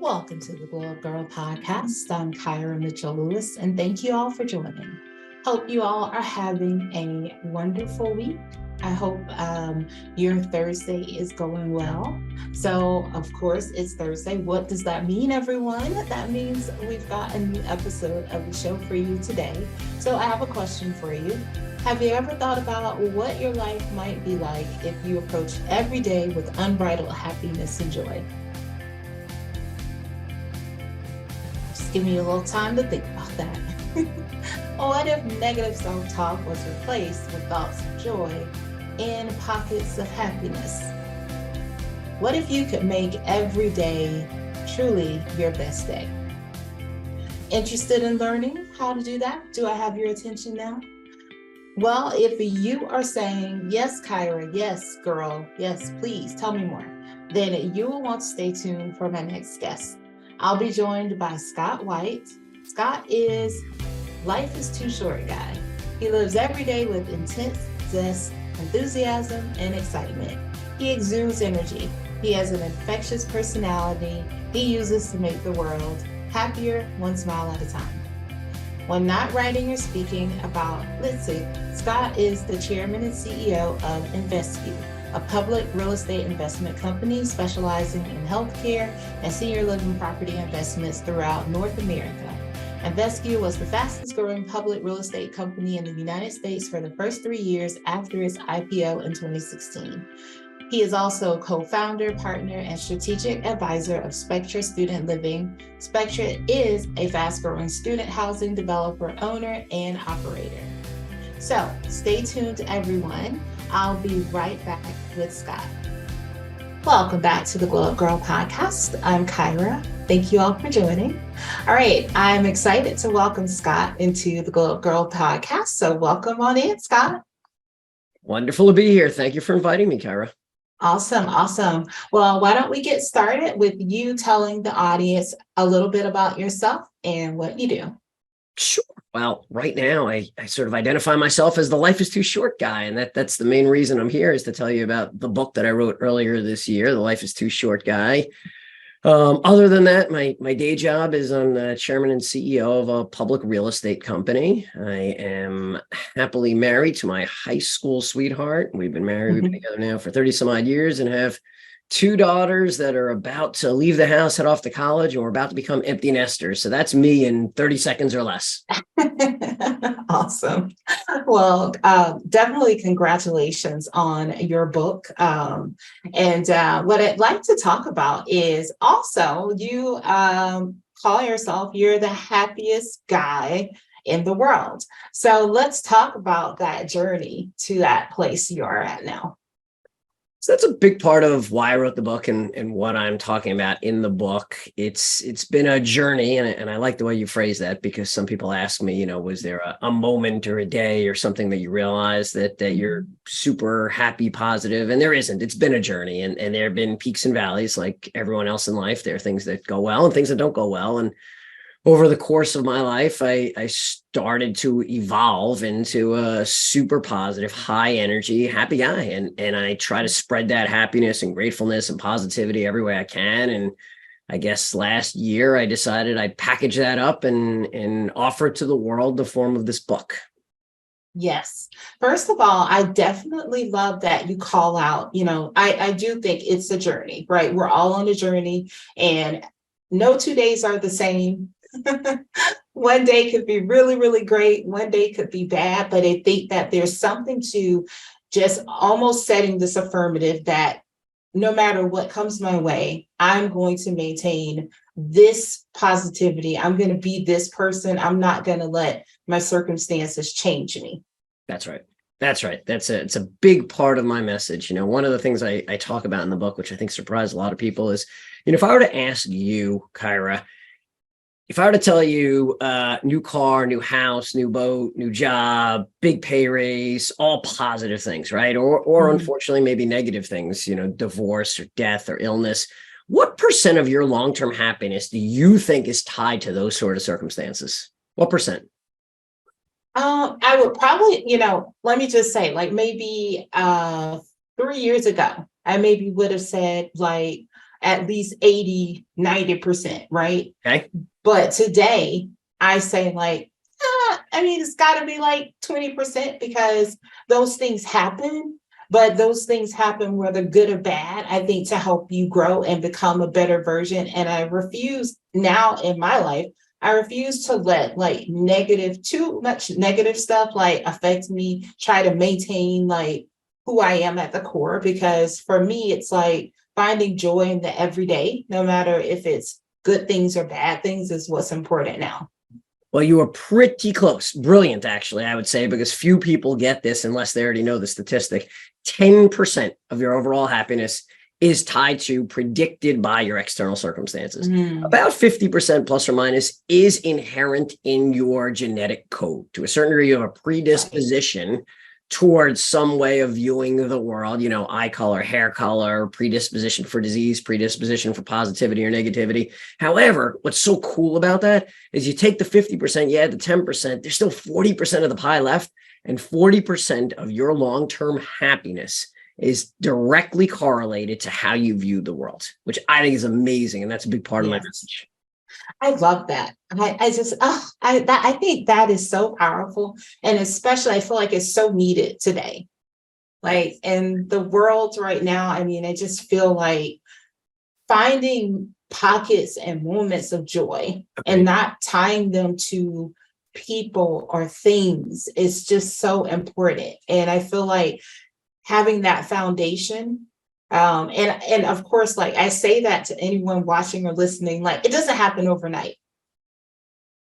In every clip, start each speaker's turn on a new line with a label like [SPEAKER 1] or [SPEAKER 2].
[SPEAKER 1] Welcome to the Gyrl podcast. I'm Kyra Mitchell-Lewis, and thank you all for joining. Hope you all are having a wonderful week. I hope your Thursday is going well. So, of course, it's Thursday. What does that mean, everyone? That means we've got a new episode of the show for you today. So I have a question for you. Have you ever thought about what your life might be like if you approached every day with unbridled happiness and joy? Give me a little time to think about that. What if negative self-talk was replaced with thoughts of joy and pockets of happiness? What if you could make every day truly your best day? Interested in learning how to do that? Do I have your attention now? Well, if you are saying, yes, Kyra, yes, girl, yes, please tell me more, then you will want to stay tuned for my next guest. I'll be joined by Scott White. Scott is Life is Too Short guy. He lives every day with intense zest, enthusiasm, and excitement. He exudes energy. He has an infectious personality he uses to make the world happier one smile at a time. When not writing or speaking about Litzy, Scott is the chairman and CEO of InvestView, a public real estate investment company specializing in healthcare and senior living property investments throughout North America. InvestView was the fastest growing public real estate company in the United States for the first 3 years after its IPO in 2016. He is also co-founder, partner, and strategic advisor of Spectra Student Living. Spectra is a fast-growing student housing developer, owner, and operator. So stay tuned, everyone. I'll be right back with Scott. Welcome back to the Gyrl podcast. I'm Kyra. Thank you all for joining. All right, I'm excited to welcome Scott into the Gyrl podcast. So welcome on in, Scott.
[SPEAKER 2] Wonderful to be here. Thank you for inviting me, Kyra.
[SPEAKER 1] Awesome. Well, why don't we get started with you telling the audience a little bit about yourself and what you do?
[SPEAKER 2] Sure. Well, right now, I sort of identify myself as the Life is Too Short guy. And that's the main reason I'm here, is to tell you about the book that I wrote earlier this year, The Life is Too Short Guy. Other than that, my day job is I'm the chairman and CEO of a public real estate company. I am happily married to my high school sweetheart. We've been married, we've been together now for 30 some odd years, and have 2 daughters that are about to leave the house, head off to college, and we're about to become empty nesters. So that's me in 30 seconds or less.
[SPEAKER 1] Awesome. Well, definitely congratulations on your book. And what I'd like to talk about is also you call yourself, you're the happiest guy in the world. So let's talk about that journey to that place you're at now.
[SPEAKER 2] So that's a big part of why I wrote the book and what I'm talking about in the book. It's been a journey, and I like the way you phrase that, because some people ask me, was there a moment or a day or something that you realize that you're super happy, positive? And there isn't. It's been a journey, and there have been peaks and valleys like everyone else in life. There are things that go well and things that don't go well. And over the course of my life, I started to evolve into a super positive, high energy, happy guy. And I try to spread that happiness and gratefulness and positivity every way I can. And I guess last year I decided I'd package that up and offer it to the world in the form of this book.
[SPEAKER 1] Yes. First of all, I definitely love that you call out, I do think it's a journey, right? We're all on a journey, and no 2 days are the same. One day could be really, really great. One day could be bad, but I think that there's something to just almost setting this affirmative that no matter what comes my way, I'm going to maintain this positivity. I'm going to be this person. I'm not going to let my circumstances change me.
[SPEAKER 2] That's right. It's a big part of my message. One of the things I talk about in the book, which I think surprised a lot of people, is, if I were to ask you, Kyra, if I were to tell you new car, new house, new boat, new job, big pay raise, all positive things, right? Or unfortunately, maybe negative things, divorce or death or illness, what percent of your long-term happiness do you think is tied to those sort of circumstances? What percent?
[SPEAKER 1] I would probably, let me just say, like maybe 3 years ago, I maybe would have said like at least 80, 90%, right?
[SPEAKER 2] Okay.
[SPEAKER 1] But today I say like, I mean, it's got to be like 20% because those things happen, but those things happen whether good or bad, I think, to help you grow and become a better version. And I refuse now in my life, I refuse to let like too much negative stuff like affect me, try to maintain like who I am at the core, because for me, it's like finding joy in the everyday, no matter if it's good things or bad things, is what's important now.
[SPEAKER 2] Well, you were pretty close. Brilliant, actually, I would say, because few people get this unless they already know the statistic. 10% of your overall happiness is tied to predicted by your external circumstances. About 50% plus or minus is inherent in your genetic code. To a certain degree, you have a predisposition towards some way of viewing the world, you know, eye color, hair color, predisposition for disease, predisposition for positivity or negativity. However, what's so cool about that is you take the 50%, you add the 10%, there's still 40% of the pie left, and 40% of your long-term happiness is directly correlated to how you view the world, which I think is amazing. And that's a big part of my message.
[SPEAKER 1] I love that. I think that is so powerful. And especially, I feel like it's so needed today. Like in the world right now, I mean, I just feel like finding pockets and moments of joy and not tying them to people or things is just so important. And I feel like having that foundation, and of course, like I say that to anyone watching or listening, like it doesn't happen overnight.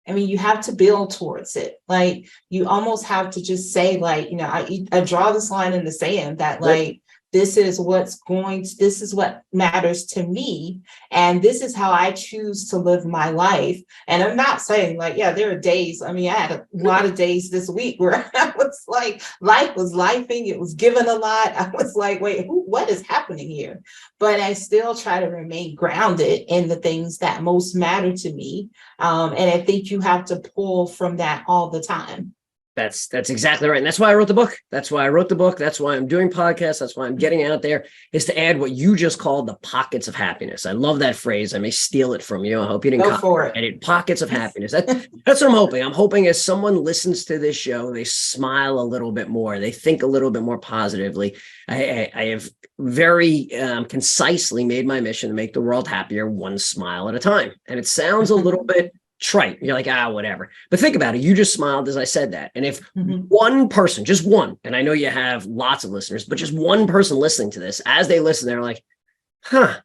[SPEAKER 1] I mean, you have to build towards it. Like you almost have to just say, like, you know, I draw this line in the sand that like, this is what matters to me. And this is how I choose to live my life. And I'm not saying like, yeah, there are days. I mean, I had a lot of days this week where I was like, life was lifing. It was given a lot. I was like, wait, what is happening here? But I still try to remain grounded in the things that most matter to me. And I think you have to pull from that all the time.
[SPEAKER 2] That's exactly right. And that's why I wrote the book. That's why I wrote the book. That's why I'm doing podcasts. That's why I'm getting out there, is to add what you just called the pockets of happiness. I love that phrase. I may steal it from you. I hope you didn't copy it. Pockets of happiness. That's what I'm hoping. I'm hoping as someone listens to this show, they smile a little bit more. They think a little bit more positively. I have very concisely made my mission to make the world happier one smile at a time. And it sounds a little bit trite. You're like, whatever. But think about it. You just smiled as I said that. And if one person, just one, and I know you have lots of listeners, but just one person listening to this, as they listen, they're like, I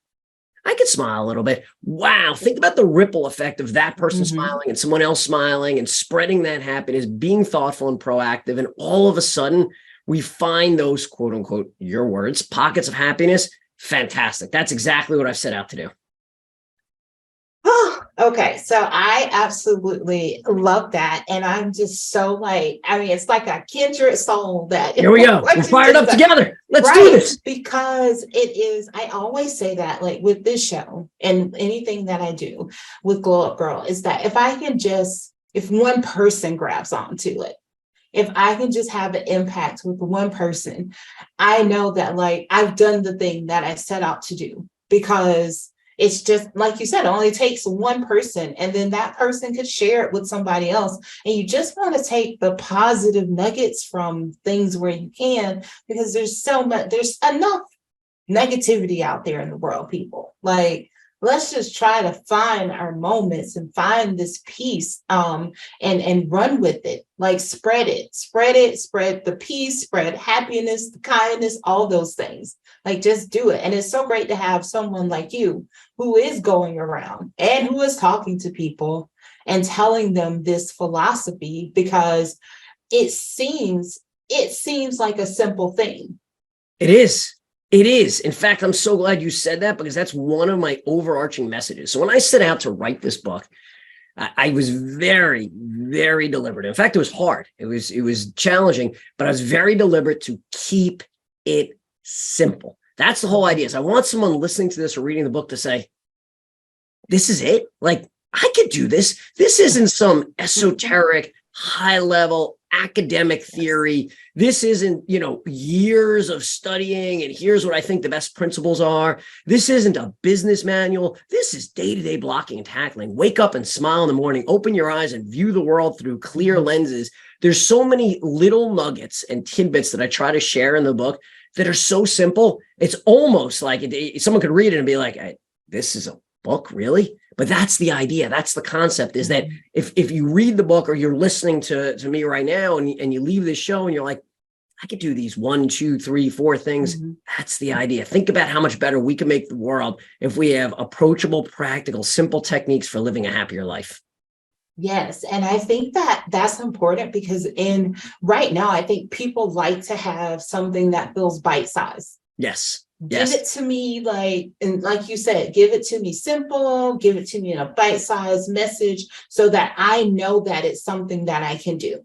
[SPEAKER 2] could smile a little bit. Wow. Think about the ripple effect of that person smiling and someone else smiling and spreading that happiness, being thoughtful and proactive. And all of a sudden we find those, quote unquote, your words, pockets of happiness. Fantastic. That's exactly what I've set out to do.
[SPEAKER 1] Oh, okay. So I absolutely love that. And I'm just so like, I mean, it's like a kindred soul that.
[SPEAKER 2] Here we go. We're fired up together. Let's do this.
[SPEAKER 1] Because it is, I always say that like with this show and anything that I do with Glow Up Gyrl is that if one person grabs onto it, if I can just have an impact with one person, I know that like I've done the thing that I set out to do, because it's just like you said, it only takes one person, and then that person could share it with somebody else. And you just want to take the positive nuggets from things where you can, because there's enough negativity out there in the world, people. Like, let's just try to find our moments and find this peace, and run with it. Like spread the peace, spread happiness, the kindness, all those things. Like just do it. And it's so great to have someone like you who is going around and who is talking to people and telling them this philosophy, because it seems like a simple thing.
[SPEAKER 2] It is. It is. In fact, I'm so glad you said that, because that's one of my overarching messages. So when I set out to write this book, I was very, very deliberate. In fact, it was hard. It was challenging, but I was very deliberate to keep it simple. That's the whole idea. Is I want someone listening to this or reading the book to say, this is it. Like, I could do this. This isn't some esoteric, high level, academic theory. This isn't, years of studying and here's what I think the best principles are. This isn't a business manual. This is day-to-day blocking and tackling. Wake up and smile in the morning, open your eyes and view the world through clear lenses. There's so many little nuggets and tidbits that I try to share in the book that are so simple. It's almost like someone could read it and be like, this is a book, really? But that's the idea. That's the concept, is that if you read the book or you're listening to me right now and you leave this show and you're like, I could do these 1, 2, 3, 4 things. That's the idea. Think about how much better we can make the world if we have approachable, practical, simple techniques for living a happier life.
[SPEAKER 1] Yes. And I think that that's important because right now, I think people like to have something that feels bite-sized.
[SPEAKER 2] Yes.
[SPEAKER 1] Give it to me and like you said, give it to me simple, give it to me in a bite-sized message so that I know that it's something that I can do.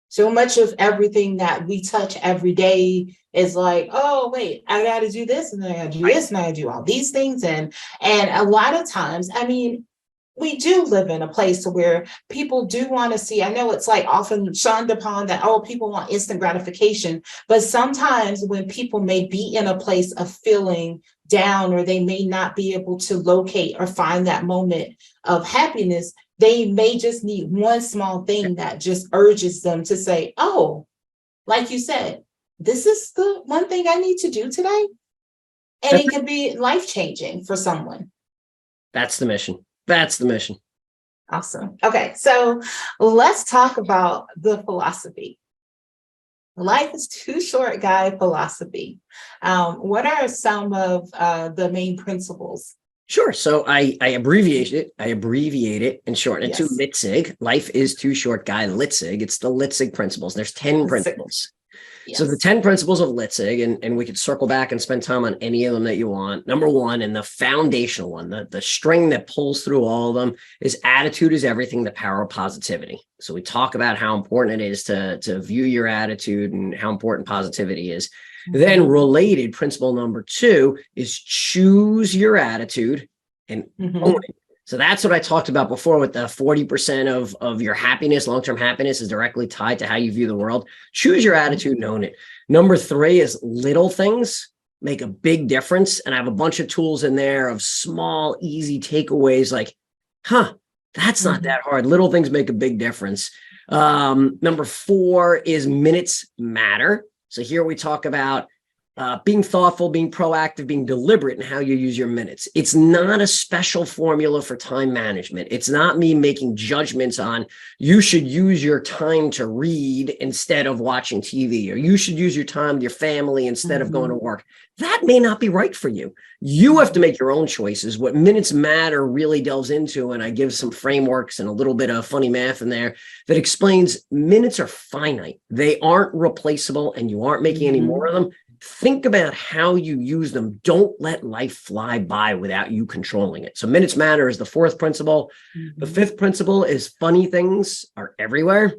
[SPEAKER 1] So much of everything that we touch every day is like, oh, wait, I got to do this and then I got to do this and I got to do all these things. And a lot of times, we do live in a place where people do want to see, I know it's like often shunned upon that, oh, people want instant gratification, but sometimes when people may be in a place of feeling down or they may not be able to locate or find that moment of happiness, they may just need one small thing that just urges them to say, oh, like you said, this is the one thing I need to do today. And it can be life-changing for someone.
[SPEAKER 2] That's the mission. That's the mission.
[SPEAKER 1] Awesome. Okay, so let's talk about the philosophy. Life is too short, guy philosophy. What are some of the main principles?
[SPEAKER 2] Sure. So I abbreviate it and shorten it to LITSIG. Life is too short, guy LITSIG. It's the LITSIG principles. There's 10 principles. Yes. So the 10 principles of LITSIG, and we could circle back and spend time on any of them that you want. Number one, and the foundational one, the string that pulls through all of them, is attitude is everything, the power of positivity. So we talk about how important it is to view your attitude and how important positivity is. Then related, principle number 2 is choose your attitude and own it. So that's what I talked about before with the 40% of your happiness, long-term happiness is directly tied to how you view the world. Choose your attitude and own it. Number 3 is little things make a big difference. And I have a bunch of tools in there of small, easy takeaways like, that's not that hard. Little things make a big difference. Number 4 is minutes matter. So here we talk about being thoughtful, being proactive, being deliberate in how you use your minutes. It's not a special formula for time management. It's not me making judgments on you should use your time to read instead of watching TV, or you should use your time with your family instead of going to work. That may not be right for you. You have to make your own choices. What minutes matter really delves into, and I give some frameworks and a little bit of funny math in there that explains minutes are finite. They aren't replaceable and you aren't making any more of them. Think about how you use them. Don't let life fly by without you controlling it. So minutes matter is the 4th principle. The 5th principle is funny things are everywhere.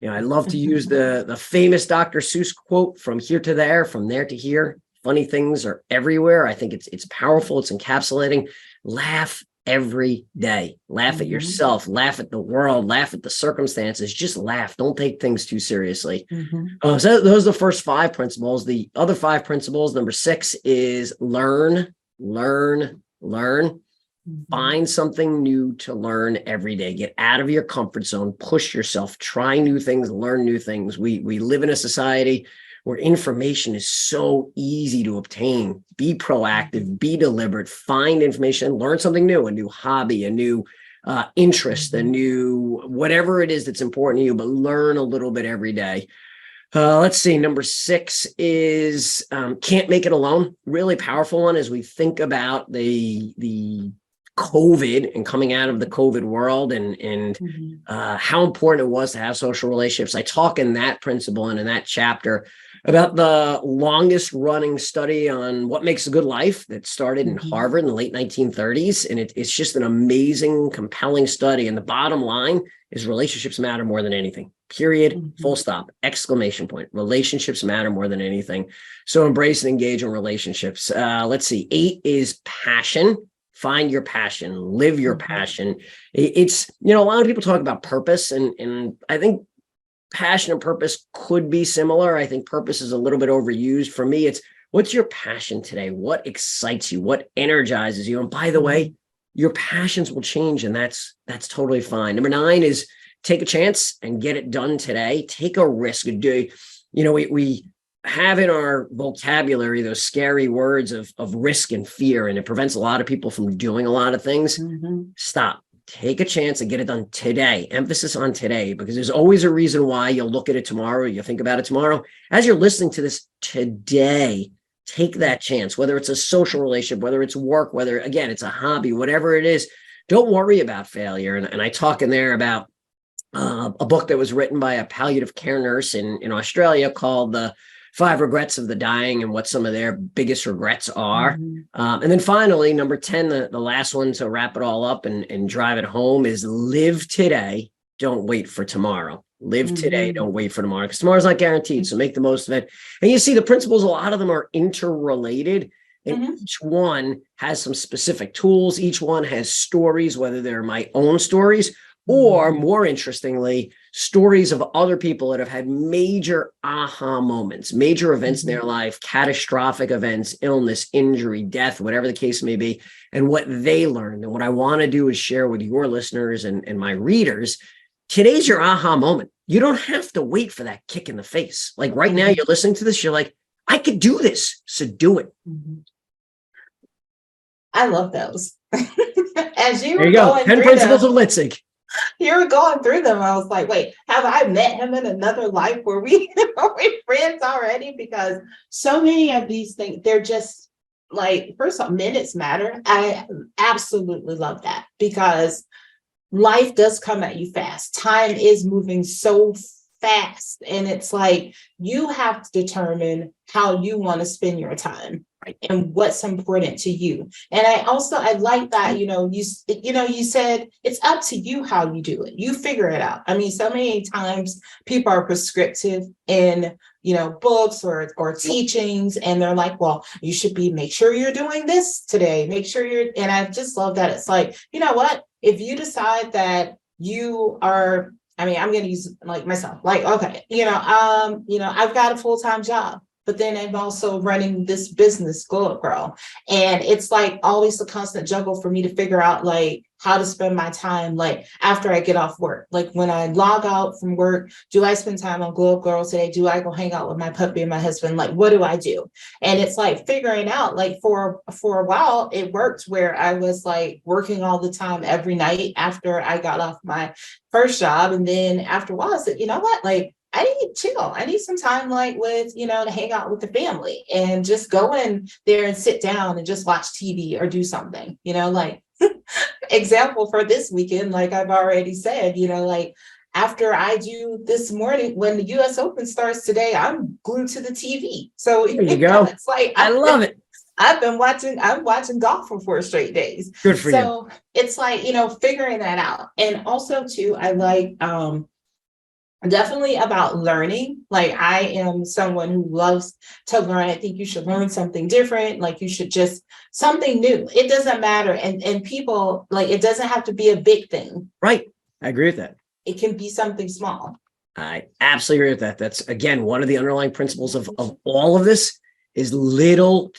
[SPEAKER 2] I love to use the famous Dr. Seuss quote, from here to there, from there to here. Funny things are everywhere. I think it's powerful. It's encapsulating. Laugh every day. Laugh at yourself, laugh at the world, laugh at the circumstances. Just laugh. Don't take things too seriously. So those are the first 5 principles. The other 5 principles, number 6 is learn. Find something new to learn every day. Get out of your comfort zone, push yourself, try new things, learn new things. We live in a society where information is so easy to obtain. Be proactive, be deliberate, find information, learn something new, a new hobby, a new interest, a new whatever it is that's important to you, but learn a little bit every day. Let's see. Number 6 is can't make it alone. Really powerful one as we think about the COVID and coming out of the COVID world and how important it was to have social relationships. I talk in that principle and in that chapter about the longest running study on what makes a good life that started in Harvard in the late 1930s. And it's just an amazing, compelling study. And the bottom line is relationships matter more than anything, period, full stop, exclamation point. Relationships matter more than anything. So embrace and engage in relationships. Let's see. 8 is passion. Find your passion, live your passion. It's, a lot of people talk about purpose. And I think passion and purpose could be similar. I think purpose is a little bit overused. For me, it's what's your passion today? What excites you? What energizes you? And by the way, your passions will change, and that's totally fine. Number 9 is take a chance and get it done today. Take a risk. We have in our vocabulary those scary words of risk and fear, and it prevents a lot of people from doing a lot of things. Stop. Take a chance and get it done today. Emphasis on today, because there's always a reason why you'll look at it tomorrow. You'll think about it tomorrow. As you're listening to this today, take that chance, whether it's a social relationship, whether it's work, whether, again, it's a hobby, whatever it is. Don't worry about failure. And I talk in there about a book that was written by a palliative care nurse in Australia called The 5 Regrets of the Dying, and what some of their biggest regrets are. And then finally, number 10, the last one to wrap it all up and drive it home, is live today. Don't wait for tomorrow. Live today. Don't wait for tomorrow, because tomorrow's not guaranteed. So make the most of it. And you see the principles, a lot of them are interrelated, and each one has some specific tools. Each one has stories, whether they're my own stories or, more interestingly, stories of other people that have had major aha moments, major events in their life, catastrophic events, illness, injury, death, whatever the case may be, and what they learned. And what I want to do is share with your listeners and my readers, today's your aha moment. You don't have to wait for that kick in the face. Like right now, you're listening to this, you're like, I could do this. So do it.
[SPEAKER 1] I love those. As you
[SPEAKER 2] there
[SPEAKER 1] were
[SPEAKER 2] you go.
[SPEAKER 1] going
[SPEAKER 2] 10
[SPEAKER 1] through
[SPEAKER 2] principles
[SPEAKER 1] them,
[SPEAKER 2] of Litzig.
[SPEAKER 1] you were going through them. I was like, wait, have I met him in another life? Were we friends already? Because so many of these things, they're just like, first of all, minutes matter. I absolutely love that, because life does come at you fast. Time is moving so fast. And it's like, you have to determine how you want to spend your time. Right. And what's important to you. And I like that, you said it's up to you how you do it. You figure it out. I mean, so many times people are prescriptive in, books or teachings, and they're like, well, you should make sure you're doing this today. Make sure and I just love that. It's like, you know what, if you decide that you are, I'm going to use like myself, like, okay, I've got a full-time job, but then I'm also running this business, Glow Up Gyrl. And it's like always a constant juggle for me to figure out like how to spend my time, like after I get off work. Like when I log out from work, do I spend time on Glow Up Gyrl today? Do I go hang out with my puppy and my husband? Like, what do I do? And it's like figuring out, like for a while, it worked where I was like working all the time every night after I got off my first job. And then after a while, I said, you know what, like, I need to chill. I need some time, like with, to hang out with the family and just go in there and sit down and just watch TV or do something, like example for this weekend, like I've already said, like after I do this morning, when the US Open starts today, I'm glued to the TV. So
[SPEAKER 2] there you go.
[SPEAKER 1] It's like,
[SPEAKER 2] I love it.
[SPEAKER 1] I'm watching golf for 4 straight days.
[SPEAKER 2] Good for you.
[SPEAKER 1] So it's like, figuring that out. And also too, I like, definitely about learning. Like I am someone who loves to learn. I think you should learn something different. Like you should just something new. It doesn't matter. And people, like, it doesn't have to be a big thing.
[SPEAKER 2] Right. I agree with that.
[SPEAKER 1] It can be something small.
[SPEAKER 2] I absolutely agree with that. That's, again, one of the underlying principles of all of this is little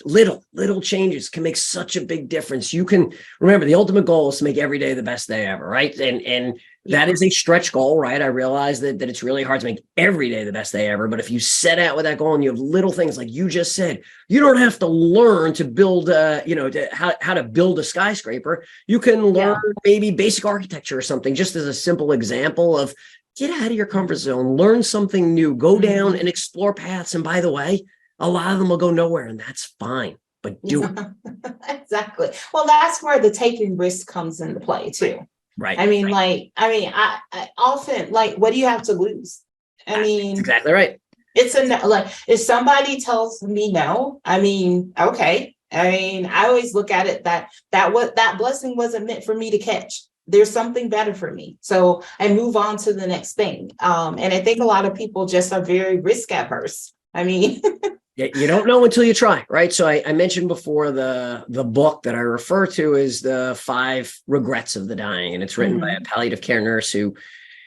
[SPEAKER 2] changes can make such a big difference. You can remember the ultimate goal is to make every day the best day ever, right? And that is a stretch goal, right? I realize that it's really hard to make every day the best day ever. But if you set out with that goal and you have little things like you just said, you don't have to learn to build, how to build a skyscraper. You can learn maybe basic architecture or something, just as a simple example of get out of your comfort zone, learn something new, go down and explore paths. And by the way, a lot of them will go nowhere, and that's fine, but do it.
[SPEAKER 1] Exactly. Well, that's where the taking risk comes into play too.
[SPEAKER 2] Right.
[SPEAKER 1] I often, like, what do you have to lose?
[SPEAKER 2] That's exactly right.
[SPEAKER 1] It's like, if somebody tells me no, okay. I always look at it that blessing wasn't meant for me to catch. There's something better for me. So I move on to the next thing. And I think a lot of people just are very risk averse.
[SPEAKER 2] Yeah, you don't know until you try, right? So I mentioned before the book that I refer to is The 5 Regrets of the Dying, and it's written by a palliative care nurse who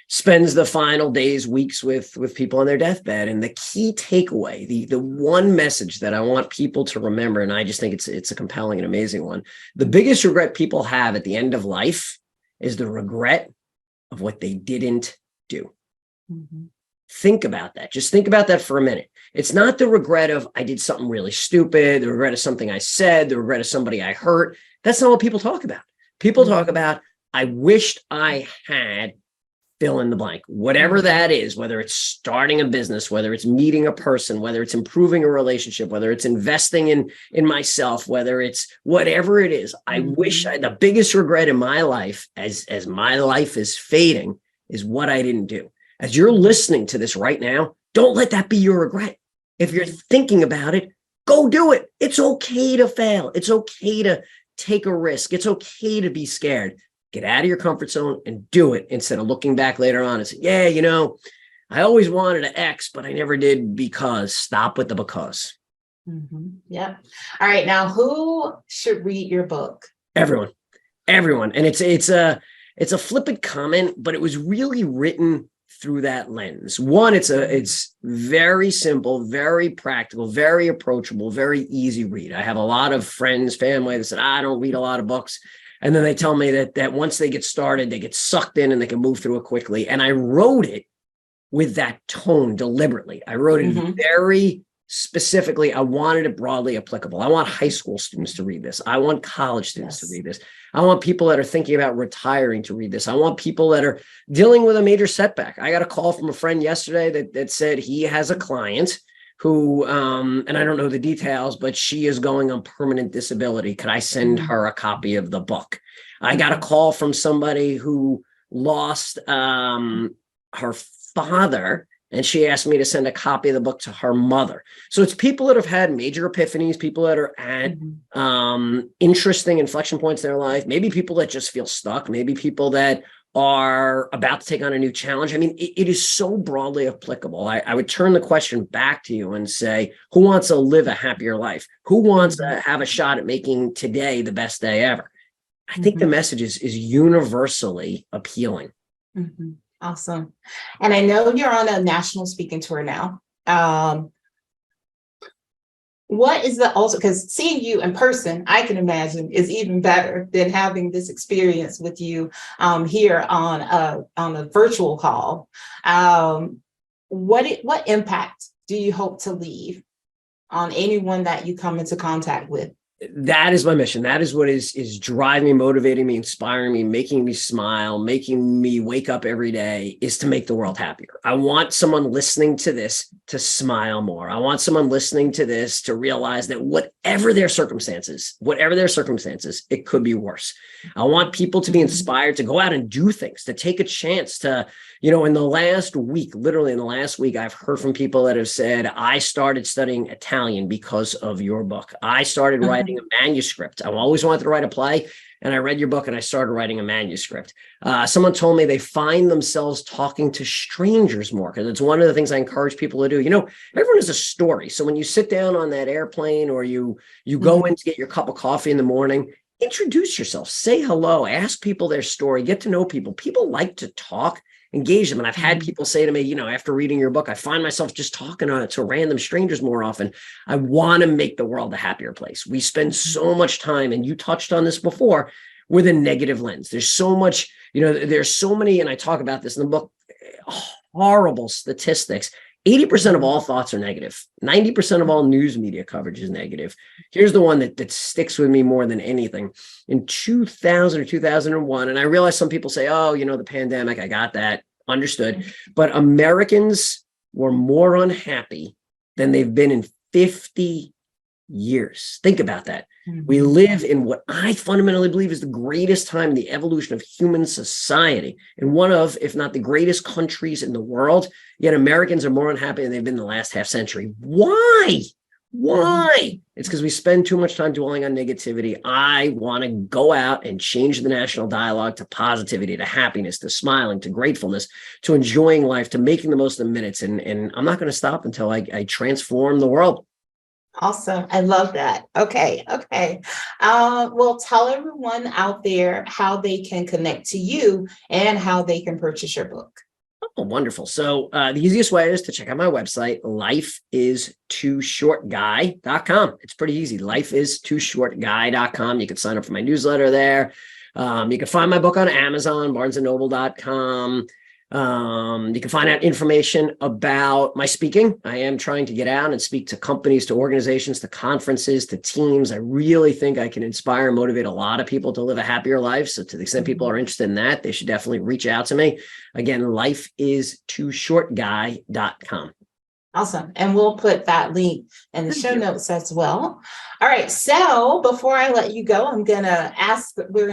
[SPEAKER 2] spends the final days, weeks with people on their deathbed. And the key takeaway, the one message that I want people to remember, and I just think it's a compelling and amazing one. The biggest regret people have at the end of life is the regret of what they didn't do.
[SPEAKER 1] Mm-hmm.
[SPEAKER 2] Think about that. Just think about that for a minute. It's not the regret of I did something really stupid, the regret of something I said, the regret of somebody I hurt. That's not what people talk about. People talk about, I wished I had fill in the blank, whatever that is, whether it's starting a business, whether it's meeting a person, whether it's improving a relationship, whether it's investing in myself, whether it's whatever it is. I wish the biggest regret in my life as my life is fading is what I didn't do. As you're listening to this right now, don't let that be your regret. If you're thinking about it, go do it. It's okay to fail. It's okay to take a risk. It's okay to be scared. Get out of your comfort zone and do it instead of looking back later on and say, yeah, I always wanted an X, but I never did because. Stop with the because.
[SPEAKER 1] Yep. All right. Now, who should read your book?
[SPEAKER 2] Everyone. And it's a flippant comment, but it was really written through that lens. One, it's very simple, very practical, very approachable, very easy read. I have a lot of friends, family that said, I don't read a lot of books. And then they tell me that once they get started, they get sucked in and they can move through it quickly. And I wrote it with that tone deliberately. I wrote it very specifically. I wanted it broadly applicable. I want high school students to read this. I want college students to read this. I want people that are thinking about retiring to read this. I want people that are dealing with a major setback. I got a call from a friend yesterday that said he has a client who, and I don't know the details, but she is going on permanent disability. Could I send her a copy of the book? I got a call from somebody who lost her father, and she asked me to send a copy of the book to her mother. So it's people that have had major epiphanies, people that are at interesting inflection points in their life, maybe people that just feel stuck, maybe people that are about to take on a new challenge. I mean, it is so broadly applicable. I would turn the question back to you and say, who wants to live a happier life? Who wants to have a shot at making today the best day ever? I think the message is universally appealing.
[SPEAKER 1] Awesome. And I know you're on a national speaking tour now. What is the also, because seeing you in person, I can imagine is even better than having this experience with you here on a virtual call. What impact do you hope to leave on anyone that you come into contact with?
[SPEAKER 2] That is my mission. That is what is driving me, motivating me, inspiring me, making me smile, making me wake up every day, is to make the world happier. I want someone listening to this to smile more. I want someone listening to this to realize that whatever their circumstances, it could be worse. I want people to be inspired to go out and do things, to take a chance to, in the last week, literally in the last week, I've heard from people that have said, I started studying Italian because of your book. I started writing a manuscript. I always wanted to write a play, and I read your book and I started writing a manuscript. Someone told me they find themselves talking to strangers more, because it's one of the things I encourage people to do. Everyone has a story. So when you sit down on that airplane, or you go in to get your cup of coffee in the morning, introduce yourself, say hello, ask people their story, get to know people. People like to talk, engage them. And I've had people say to me, after reading your book, I find myself just talking to random strangers more often. I want to make the world a happier place. We spend so much time, and you touched on this before, with a negative lens. There's so much, there's so many, and I talk about this in the book, horrible statistics. 80% of all thoughts are negative. 90% of all news media coverage is negative. Here's the one that sticks with me more than anything. In 2000 or 2001, and I realize some people say, oh, the pandemic, I got that, understood. But Americans were more unhappy than they've been in 50 years. Think about that. We live in what I fundamentally believe is the greatest time in the evolution of human society, in one of, if not the greatest countries in the world, yet Americans are more unhappy than they've been the last half century. Why? It's because we spend too much time dwelling on negativity. I want to go out and change the national dialogue to positivity, to happiness, to smiling, to gratefulness, to enjoying life, to making the most of minutes. And I'm not going to stop until I transform the world.
[SPEAKER 1] Awesome. I love that. Okay. Well, tell everyone out there how they can connect to you and how they can purchase your book.
[SPEAKER 2] Oh, wonderful. So the easiest way is to check out my website, lifeistooshortguy.com. It's pretty easy. Lifeistooshortguy.com. You can sign up for my newsletter there. You can find my book on Amazon, barnesandnoble.com. You can find out information about my speaking. I am trying to get out and speak to companies, to organizations, to conferences, to teams. I really think I can inspire and motivate a lot of people to live a happier life. So to the extent people are interested in that, they should definitely reach out to me. Again, lifeistooshortguy.com.
[SPEAKER 1] Awesome. And we'll put that link in the show notes as well. All right. So before I let you go, we're going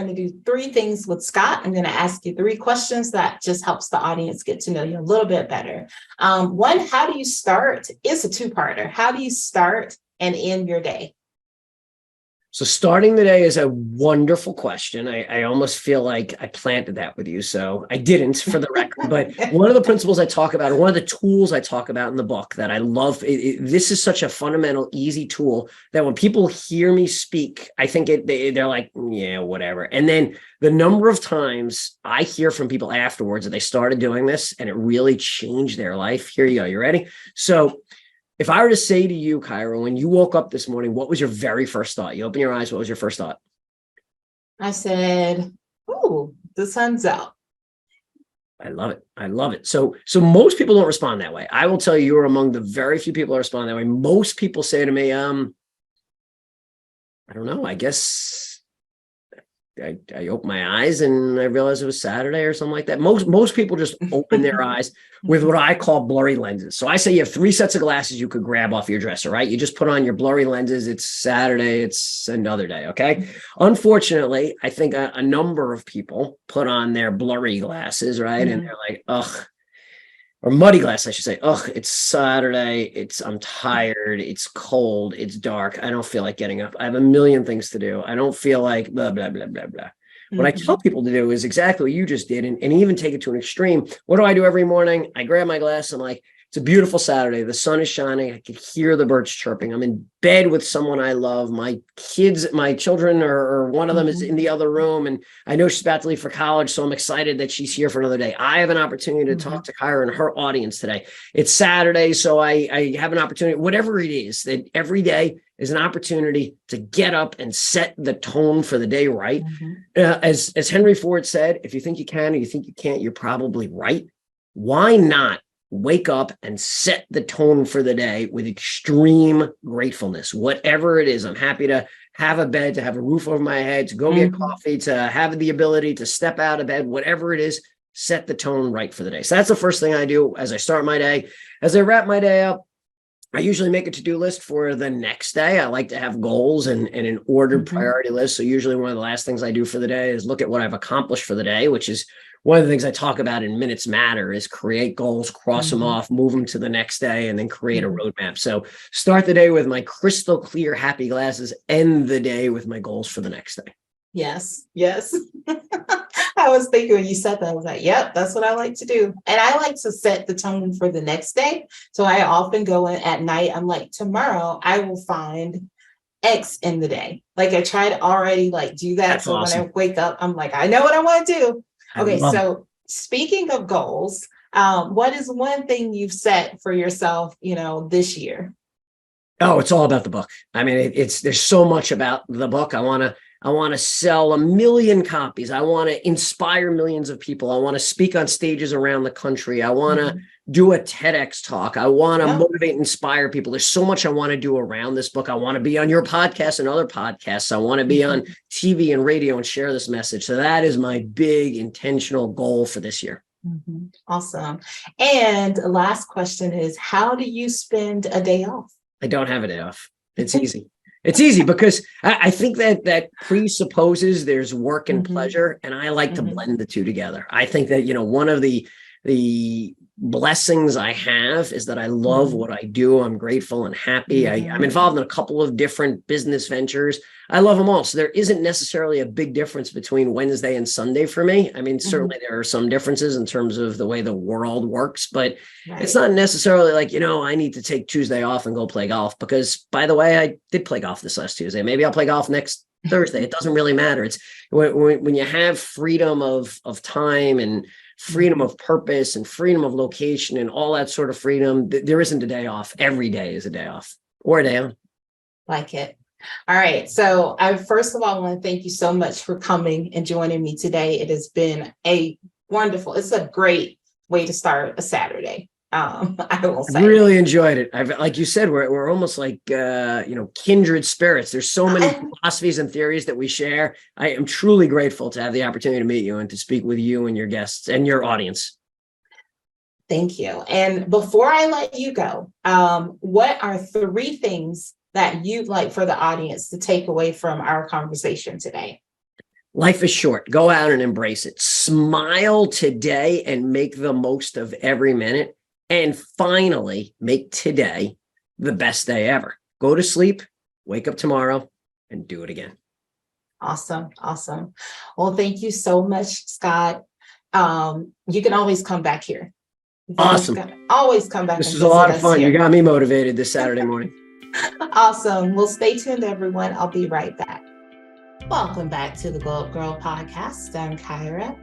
[SPEAKER 1] to do 3 things with Scott. I'm going to ask you 3 questions that just helps the audience get to know you a little bit better. One, how do you start? It's a 2-parter. How do you start and end your day?
[SPEAKER 2] So starting the day is a wonderful question. I almost feel like I planted that with you. So I didn't, for the record, but one of the principles I talk about, or one of the tools I talk about in the book that I love, this is such a fundamental, easy tool that when people hear me speak, I think they're like, yeah, whatever. And then the number of times I hear from people afterwards that they started doing this and it really changed their life. Here you go. You ready? So if I were to say to you, Gyrl, when you woke up this morning, what was your very first thought? You open your eyes. What was your first thought?
[SPEAKER 1] I said, "Ooh, the sun's out."
[SPEAKER 2] I love it. I love it. So most people don't respond that way. I will tell you, you're among the very few people that respond that way. Most people say to me, I don't know. I guess I opened my eyes and I realized it was Saturday or something like that. Most people just open their eyes with what I call blurry lenses. So I say you have 3 sets of glasses you could grab off your dresser, right? You just put on your blurry lenses. It's Saturday. It's another day. Okay. Unfortunately, I think a number of people put on their blurry glasses, right? And they're like, ugh. Or muddy glass, I should say. Ugh, it's Saturday. I'm tired. It's cold. It's dark. I don't feel like getting up. I have a million things to do. I don't feel like blah, blah, blah, blah, blah. What I tell people to do is exactly what you just did, and even take it to an extreme. What do I do every morning? I grab my glass. I'm like, it's a beautiful Saturday. The sun is shining. I can hear the birds chirping. I'm in bed with someone I love. My children, or one of them is in the other room. And I know she's about to leave for college. So I'm excited that she's here for another day. I have an opportunity to talk to Gyrl and her audience today. It's Saturday. So I have an opportunity, whatever it is, that every day is an opportunity to get up and set the tone for the day, right? As Henry Ford said, if you think you can or you think you can't, you're probably right. Why not wake up and set the tone for the day with extreme gratefulness? Whatever it is, I'm happy to have a bed, to have a roof over my head, to go get coffee, to have the ability to step out of bed, whatever it is, set the tone right for the day. So that's the first thing I do as I start my day. As I wrap my day up, I usually make a to-do list for the next day. I like to have goals and an ordered priority list. So usually one of the last things I do for the day is look at what I've accomplished for the day, which is one of the things I talk about in Minutes Matter, is create goals, cross them off, move them to the next day, and then create a roadmap. So start the day with my crystal clear, happy glasses, end the day with my goals for the next day.
[SPEAKER 1] Yes. I was thinking when you said that, I was like, yep, that's what I like to do. And I like to set the tone for the next day. So I often go in at night. I'm like, tomorrow I will find X in the day. Like I try to already do that. That's so awesome. When I wake up, I'm like, I know what I want to do. Okay. So speaking of goals, what is one thing you've set for yourself, this year?
[SPEAKER 2] Oh, it's all about the book. I mean, there's so much about the book. I want to sell 1 million copies. I want to inspire millions of people. I want to speak on stages around the country. I want to do a TEDx talk. I want to motivate and inspire people. There's so much I want to do around this book. I want to be on your podcast and other podcasts. I want to be on TV and radio and share this message. So that is my big intentional goal for this year.
[SPEAKER 1] Awesome. And the last question is, how do you spend a day off?
[SPEAKER 2] I don't have a day off. It's easy. It's easy because I think that presupposes there's work and pleasure, and I like to blend the two together. I think that, one of the blessings I have is that I love what I do. I'm grateful and happy. I'm involved in a couple of different business ventures. I love them all. So there isn't necessarily a big difference between Wednesday and Sunday for me. I mean, certainly there are some differences in terms of the way the world works, but it's not necessarily like, I need to take Tuesday off and go play golf, because, by the way, I did play golf this last Tuesday. Maybe I'll play golf next Thursday. It doesn't really matter. It's when you have freedom of time and freedom of purpose and freedom of location and all that sort of freedom, there isn't a day off. Every day is a day off or a day on.
[SPEAKER 1] Like it. All right. So I first of all want to thank you so much for coming and joining me today. It has been it's a great way to start a Saturday. I will say.
[SPEAKER 2] I really enjoyed it. Like you said, we're almost like kindred spirits. There's so many philosophies and theories that we share. I am truly grateful to have the opportunity to meet you and to speak with you and your guests and your audience.
[SPEAKER 1] Thank you. And before I let you go, what are 3 things that you'd like for the audience to take away from our conversation today?
[SPEAKER 2] Life is short. Go out and embrace it. Smile today and make the most of every minute. And finally, make today the best day ever. Go to sleep, wake up tomorrow, and do it again.
[SPEAKER 1] Awesome. Awesome. Well, thank you so much, Scott. You can always come back here.
[SPEAKER 2] Awesome.
[SPEAKER 1] Always come back.
[SPEAKER 2] This is a lot of fun. You got me motivated this Saturday morning.
[SPEAKER 1] Awesome. Well, stay tuned, everyone. I'll be right back. Welcome back to the Glow Up Girl podcast. I'm Kyra.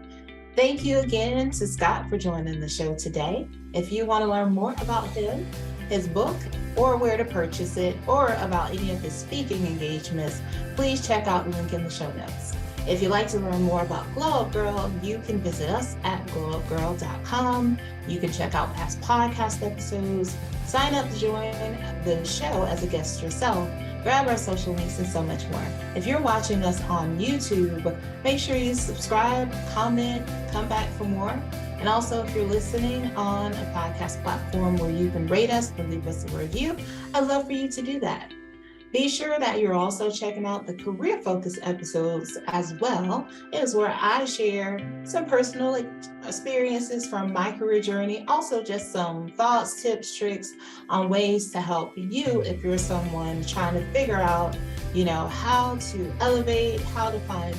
[SPEAKER 1] Thank you again to Scott for joining the show today. If you want to learn more about him, his book, or where to purchase it, or about any of his speaking engagements, please check out the link in the show notes. If you'd like to learn more about Glow Up Girl, you can visit us at glowupgirl.com. You can check out past podcast episodes, sign up to join the show as a guest yourself, grab our social links, and so much more. If you're watching us on YouTube, make sure you subscribe, comment, come back for more. And also, if you're listening on a podcast platform where you can rate us or leave us a review, I'd love for you to do that. Be sure that you're also checking out the career focus episodes as well. It is where I share some personal experiences from my career journey, also just some thoughts, tips, tricks on ways to help you if you're someone trying to figure out, how to elevate, how to find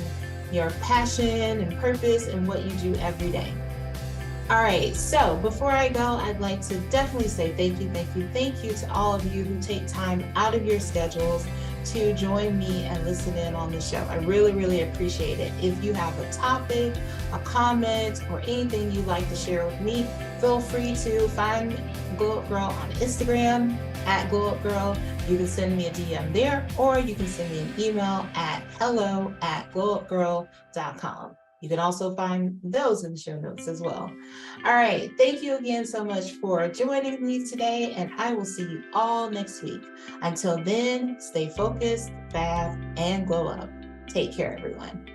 [SPEAKER 1] your passion and purpose in what you do every day. All right, so before I go, I'd like to definitely say thank you to all of you who take time out of your schedules to join me and listen in on the show. I really, really appreciate it. If you have a topic, a comment, or anything you'd like to share with me, feel free to find Glow Up Girl on Instagram at Glow Up Girl. You can send me a DM there, or you can send me an email at hello@glowupgirl.com. You can also find those in the show notes as well. All right. Thank you again so much for joining me today, and I will see you all next week. Until then, stay focused, fab, and glow up. Take care, everyone.